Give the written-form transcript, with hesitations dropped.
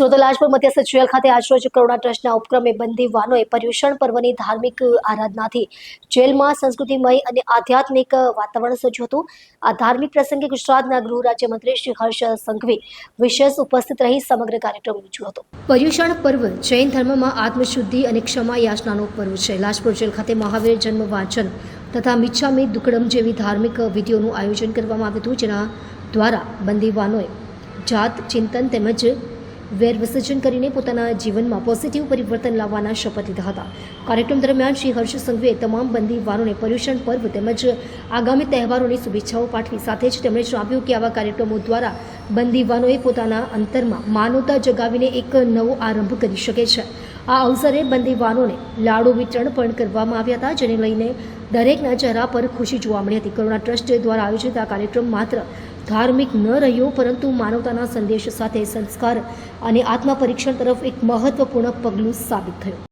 સુરત લાજપુર મધ્યસ્થ જેલ ખાતે આજરોજ કરુણા ટ્રસ્ટના ઉપક્રમે બંદી વાનોએ પર્યુષણ પર્વની ધાર્મિક આરાધનાથી જેલમાં સંસ્કૃતિમય અને આધ્યાત્મિક વાતાવરણ સર્જ્યું હતું. આ ધાર્મિક પ્રસંગે ગુજરાતના ગૃહ રાજ્યમંત્રી શ્રી હર્ષ સંઘવી વિશેષ ઉપસ્થિત રહી સમગ્ર કાર્યક્રમ યોજ્યો હતો. પર્યુષણ પર્વ જૈન ધર્મમાં આત્મશુદ્ધિ અને ક્ષમા યાચનાનો પર્વ છે. લાજપુર જેલ ખાતે મહાવીર જન્મ વાંચન તથા મિચ્છામી દુક્કડમ જેવી ધાર્મિક વિધિઓનું આયોજન કરવામાં આવ્યું હતું, જેના દ્વારા બંદીવાનોએ જાત ચિંતન તેમજ વેર વિસર્જન કરીને પોતાના જીવનમાં પોઝિટિવ પરિવર્તન લાવવાના શપથ લીધા હતા. કાર્યક્રમ દરમિયાન શ્રી હર્ષ સંઘવીએ તમામ બંદીવાનોને પર્યુષણ પર્વ તેમજ આગામી તહેવારોની શુભેચ્છાઓ પાઠવી. સાથે જ તેમણે જણાવ્યું કે આવા કાર્યક્રમો દ્વારા બંદીવાનોએ પોતાના અંતરમાં માનવતા જગાવીને એક નવો આરંભ કરી શકે છે. આ અવસરે બંદીવાનોને લાડુ વિતરણ પણ કરવામાં આવ્યા હતા, જેને લઈને દરેકના ચહેરા પર ખુશી જોવા મળી હતી. કરુણા ટ્રસ્ટ દ્વારા આયોજિત આ કાર્યક્રમ માત્ર ધાર્મિક ન રહ્યો, પરંતુ માનવતાના સંદેશ સાથે સંસ્કાર અને આત્મા પરીક્ષણ તરફ એક મહત્વપૂર્ણ પગલું સાબિત થયું.